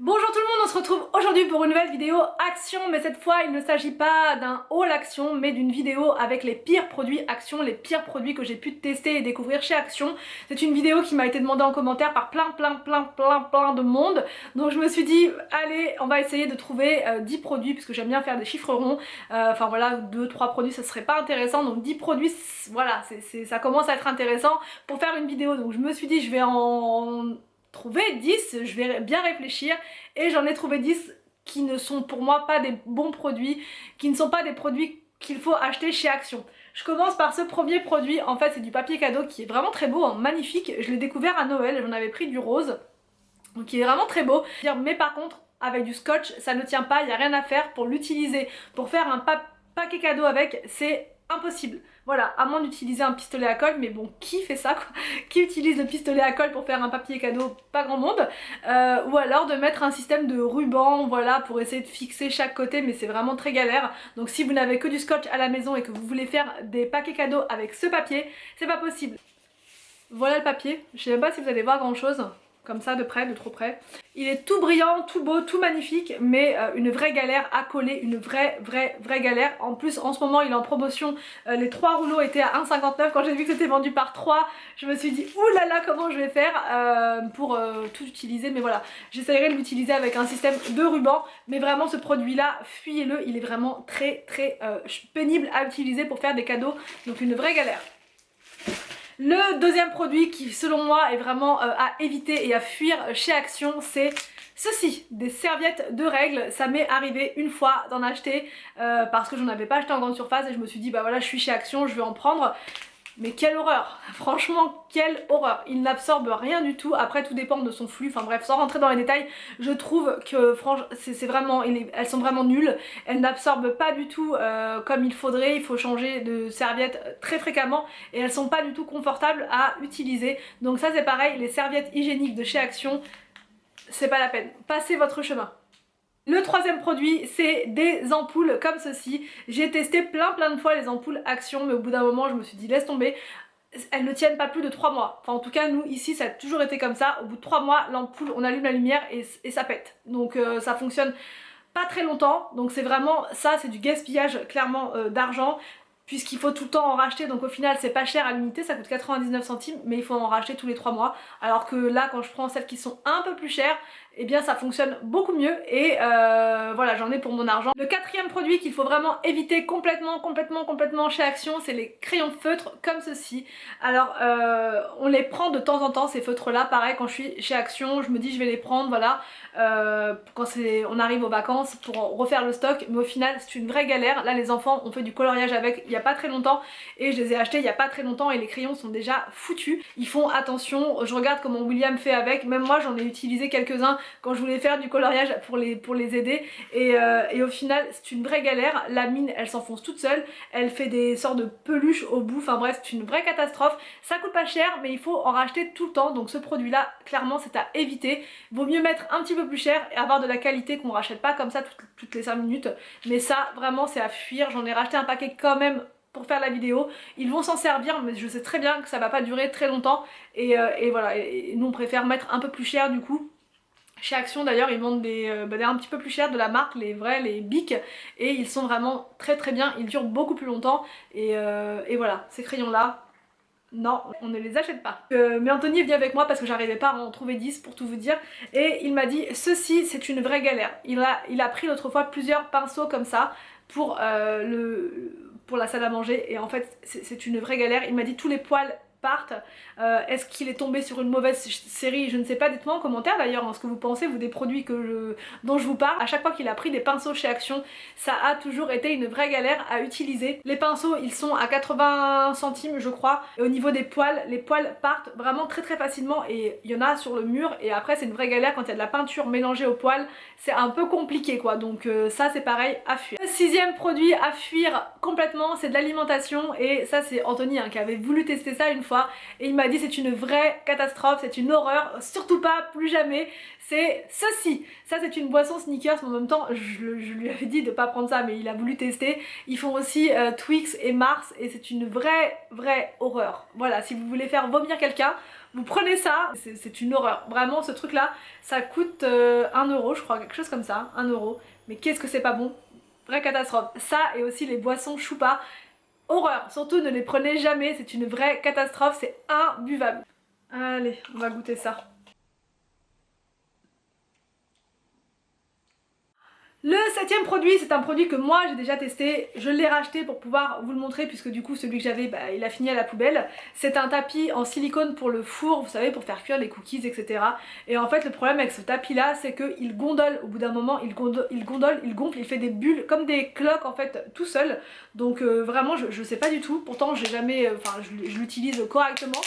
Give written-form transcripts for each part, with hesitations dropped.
Bonjour tout le monde, on se retrouve aujourd'hui pour une nouvelle vidéo Action, mais cette fois il ne s'agit pas d'un haul Action, mais d'une vidéo avec les pires produits Action, les pires produits que j'ai pu tester et découvrir chez Action. C'est une vidéo qui m'a été demandée en commentaire par plein de monde, donc je me suis dit allez, on va essayer de trouver 10 produits, puisque j'aime bien faire des chiffres ronds, enfin voilà, 2-3 produits ça serait pas intéressant, donc 10 produits, voilà, ça commence à être intéressant pour faire une vidéo, donc je me suis dit je vais en trouver 10, je vais bien réfléchir et j'en ai trouvé 10 qui ne sont pour moi pas des bons produits, qui ne sont pas des produits qu'il faut acheter chez Action. Je commence par ce premier produit, en fait c'est du papier cadeau qui est vraiment très beau, hein, magnifique. Je l'ai découvert à Noël, j'en avais pris du rose, donc il est vraiment très beau. Mais par contre avec du scotch ça ne tient pas, il n'y a rien à faire pour l'utiliser, pour faire un paquet cadeau avec, c'est impossible. Voilà, à moins d'utiliser un pistolet à colle, mais bon, qui fait ça quoi? Qui utilise le pistolet à colle pour faire un papier cadeau? Pas grand monde. Ou alors de mettre un système de ruban, voilà, pour essayer de fixer chaque côté, mais c'est vraiment très galère. Donc si vous n'avez que du scotch à la maison et que vous voulez faire des paquets cadeaux avec ce papier, c'est pas possible. Voilà le papier, je sais même pas si vous allez voir grand chose. Comme ça, de près, de trop près. Il est tout brillant, tout beau, tout magnifique, mais une vraie galère à coller, une vraie galère. En plus, en ce moment, il est en promotion. Les 3 rouleaux étaient à 1,59. Quand j'ai vu que c'était vendu par 3, je me suis dit oulala, comment je vais faire pour tout utiliser. Mais voilà, j'essayerai de l'utiliser avec un système de ruban. Mais vraiment, ce produit-là, fuyez-le. Il est vraiment très pénible à utiliser pour faire des cadeaux. Donc une vraie galère. Le deuxième produit qui selon moi est vraiment à éviter et à fuir chez Action, c'est ceci, des serviettes de règles. Ça m'est arrivé une fois d'en acheter parce que j'en avais pas acheté en grande surface et je me suis dit bah voilà, je suis chez Action, je vais en prendre. Mais quelle horreur, franchement quelle horreur, il n'absorbe rien du tout. Après tout dépend de son flux, enfin bref, sans rentrer dans les détails, je trouve que franchement c'est vraiment, elles sont vraiment nulles. Elles n'absorbent pas du tout comme il faudrait, il faut changer de serviette très fréquemment et elles sont pas du tout confortables à utiliser. Donc ça c'est pareil, les serviettes hygiéniques de chez Action, c'est pas la peine, passez votre chemin. Le troisième produit, c'est des ampoules comme ceci. J'ai testé plein de fois les ampoules Action, mais au bout d'un moment je me suis dit laisse tomber. Elles ne tiennent pas plus de 3 mois. Enfin en tout cas nous ici ça a toujours été comme ça. Au bout de 3 mois l'ampoule, on allume la lumière et ça pète. Donc ça fonctionne pas très longtemps. Donc c'est vraiment ça, c'est du gaspillage clairement d'argent. Puisqu'il faut tout le temps en racheter, donc au final c'est pas cher à l'unité, ça coûte 99 centimes, mais il faut en racheter tous les 3 mois. Alors que là quand je prends celles qui sont un peu plus chères, eh bien ça fonctionne beaucoup mieux et voilà, j'en ai pour mon argent. Le quatrième produit qu'il faut vraiment éviter complètement chez Action, c'est les crayons feutres comme ceci. Alors on les prend de temps en temps ces feutres là, pareil quand je suis chez Action, je me dis je vais les prendre, voilà, quand on arrive aux vacances pour refaire le stock, mais au final c'est une vraie galère. Là les enfants ont fait du coloriage avec il y a pas très longtemps et je les ai achetés il y a pas très longtemps et les crayons sont déjà foutus. Ils font attention, je regarde comment William fait avec, même moi j'en ai utilisé quelques-uns quand je voulais faire du coloriage pour les aider et au final c'est une vraie galère. La mine elle s'enfonce toute seule, elle fait des sortes de peluches au bout, enfin bref c'est une vraie catastrophe. Ça coûte pas cher mais il faut en racheter tout le temps, donc ce produit là clairement c'est à éviter. Vaut mieux mettre un petit peu plus cher et avoir de la qualité qu'on rachète pas comme ça toutes les 5 minutes, mais ça vraiment c'est à fuir. J'en ai racheté un paquet quand même pour faire la vidéo, ils vont s'en servir mais je sais très bien que ça va pas durer très longtemps et voilà, et nous on préfère mettre un peu plus cher du coup. Chez Action d'ailleurs ils vendent des un petit peu plus cher de la marque, les vrais, les Bic, et ils sont vraiment très bien, ils durent beaucoup plus longtemps et voilà, ces crayons là, non, on ne les achète pas. Mais Anthony est venu avec moi parce que j'arrivais pas à en trouver 10 pour tout vous dire, et il m'a dit ceci c'est une vraie galère. Il a pris l'autre fois plusieurs pinceaux comme ça pour la salle à manger et en fait c'est une vraie galère. Il m'a dit tous les poils partent. Est-ce qu'il est tombé sur une mauvaise série? Je ne sais pas, dites-moi en commentaire d'ailleurs hein, ce que vous pensez vous des produits dont je vous parle. À chaque fois qu'il a pris des pinceaux chez Action, ça a toujours été une vraie galère à utiliser. Les pinceaux ils sont à 80 centimes je crois, et au niveau des poils, les poils partent vraiment très facilement et il y en a sur le mur et après c'est une vraie galère quand il y a de la peinture mélangée aux poils, c'est un peu compliqué quoi, donc ça c'est pareil, à fuir. Le sixième produit à fuir complètement, c'est de l'alimentation et ça c'est Anthony hein, qui avait voulu tester ça une fois. fois et il m'a dit c'est une vraie catastrophe, c'est une horreur, surtout pas, plus jamais. C'est ceci. Ça c'est une boisson Snickers, mais en même temps je lui avais dit de pas prendre ça, mais il a voulu tester. Ils font aussi Twix et Mars et c'est une vraie horreur. Voilà, si vous voulez faire vomir quelqu'un, vous prenez ça, c'est une horreur. Vraiment ce truc là, ça coûte 1 euro je crois, quelque chose comme ça, 1 euro. Mais qu'est-ce que c'est pas bon. Vraie catastrophe. Ça et aussi les boissons choupa. Horreur. Surtout ne les prenez jamais, c'est une vraie catastrophe, c'est imbuvable. Allez, on va goûter ça. Le 7e produit, c'est un produit que moi j'ai déjà testé, je l'ai racheté pour pouvoir vous le montrer puisque du coup celui que j'avais il a fini à la poubelle. C'est un tapis en silicone pour le four, vous savez, pour faire cuire les cookies, etc. Et en fait le problème avec ce tapis là, c'est qu'il gondole au bout d'un moment, il gondole, il gonfle, il fait des bulles comme des cloques en fait tout seul. Donc vraiment je sais pas du tout, pourtant j'ai jamais, je l'utilise correctement.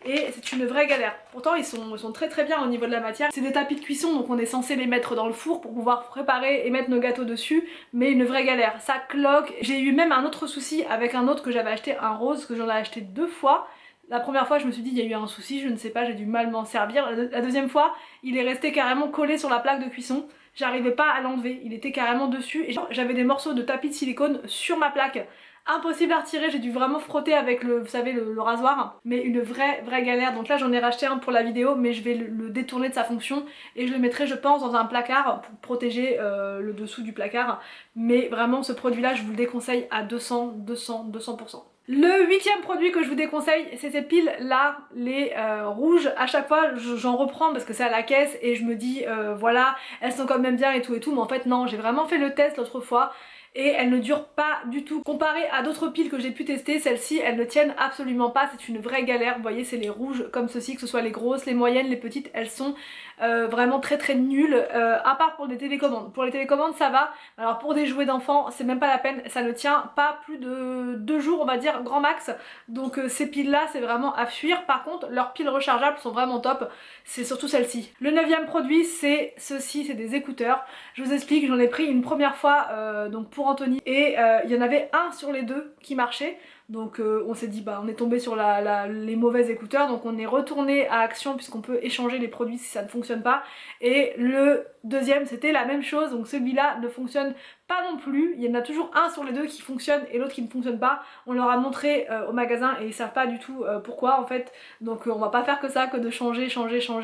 Et c'est une vraie galère. Pourtant ils sont très bien au niveau de la matière. C'est des tapis de cuisson donc on est censé les mettre dans le four pour pouvoir préparer et mettre nos gâteaux dessus, mais une vraie galère. Ça cloque. J'ai eu même un autre souci avec un autre que j'avais acheté, un rose, que j'en ai acheté 2 fois. La première fois je me suis dit il y a eu un souci, je ne sais pas, j'ai du mal m'en servir. La deuxième fois il est resté carrément collé sur la plaque de cuisson. J'arrivais pas à l'enlever, il était carrément dessus et j'avais des morceaux de tapis de silicone sur ma plaque. Impossible à retirer, j'ai dû vraiment frotter avec le, vous savez, le rasoir, mais une vraie galère. Donc là j'en ai racheté un pour la vidéo, mais je vais le détourner de sa fonction et je le mettrai je pense dans un placard pour protéger le dessous du placard. Mais vraiment ce produit là je vous le déconseille à 200%. Le 8e produit que je vous déconseille, c'est ces piles là, les rouges. À chaque fois j'en reprends parce que c'est à la caisse et je me dis voilà, elles sont quand même bien et tout, mais en fait non, j'ai vraiment fait le test l'autre fois et elles ne durent pas du tout. Comparé à d'autres piles que j'ai pu tester, celles-ci elles ne tiennent absolument pas, c'est une vraie galère. Vous voyez, c'est les rouges comme ceci, que ce soit les grosses, les moyennes, les petites, elles sont vraiment très nulles, à part pour les télécommandes. Pour les télécommandes ça va, alors pour des jouets d'enfants c'est même pas la peine, ça ne tient pas plus de 2 jours on va dire, grand max. Donc ces piles là c'est vraiment à fuir. Par contre leurs piles rechargeables sont vraiment top, c'est surtout celle-ci. Le 9e produit c'est ceci, c'est des écouteurs. Je vous explique, j'en ai pris une première fois donc pour Anthony et il y en avait un sur les deux qui marchait. Donc on s'est dit bah on est tombé sur les mauvais écouteurs, donc on est retourné à Action puisqu'on peut échanger les produits si ça ne fonctionne pas. Et le deuxième c'était la même chose, donc celui-là ne fonctionne pas non plus. Il y en a toujours un sur les deux qui fonctionne et l'autre qui ne fonctionne pas. On leur a montré au magasin et ils savent pas du tout pourquoi en fait. Donc on va pas faire que ça, que de changer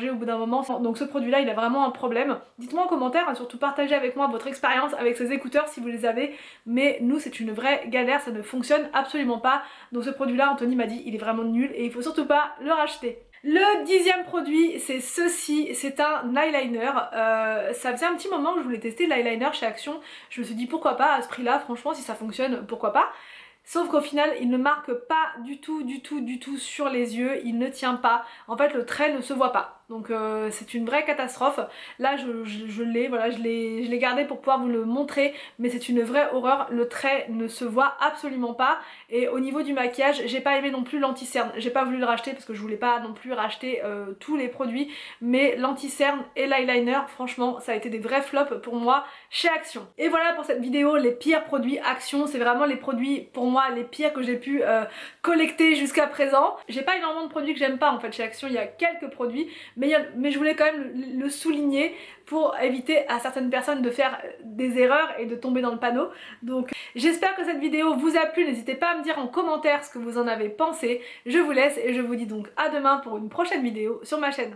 au bout d'un moment. Donc ce produit là il a vraiment un problème. Dites-moi en commentaire, hein, surtout partagez avec moi votre expérience avec ces écouteurs si vous les avez. Mais nous c'est une vraie galère, ça ne fonctionne absolument pas. Donc ce produit là Anthony m'a dit il est vraiment nul et il faut surtout pas le racheter. Le 10e produit c'est ceci, c'est un eyeliner. Ça faisait un petit moment que je voulais tester l'eyeliner chez Action. Je me suis dit pourquoi pas à ce prix là, franchement si ça fonctionne pourquoi pas. Sauf qu'au final il ne marque pas du tout sur les yeux, il ne tient pas. En fait le trait ne se voit pas. Donc c'est une vraie catastrophe. Là je l'ai, voilà, je l'ai gardé pour pouvoir vous le montrer, mais c'est une vraie horreur. Le trait ne se voit absolument pas. Et au niveau du maquillage, j'ai pas aimé non plus l'anti-cerne. J'ai pas voulu le racheter parce que je voulais pas non plus racheter tous les produits. Mais l'anti-cerne et l'eyeliner, franchement, ça a été des vrais flops pour moi chez Action. Et voilà pour cette vidéo, les pires produits Action. C'est vraiment les produits, pour moi, les pires que j'ai pu collecter jusqu'à présent. J'ai pas énormément de produits que j'aime pas en fait chez Action. Il y a quelques produits. Mais je voulais quand même le souligner pour éviter à certaines personnes de faire des erreurs et de tomber dans le panneau. Donc j'espère que cette vidéo vous a plu, n'hésitez pas à me dire en commentaire ce que vous en avez pensé. Je vous laisse et je vous dis donc à demain pour une prochaine vidéo sur ma chaîne.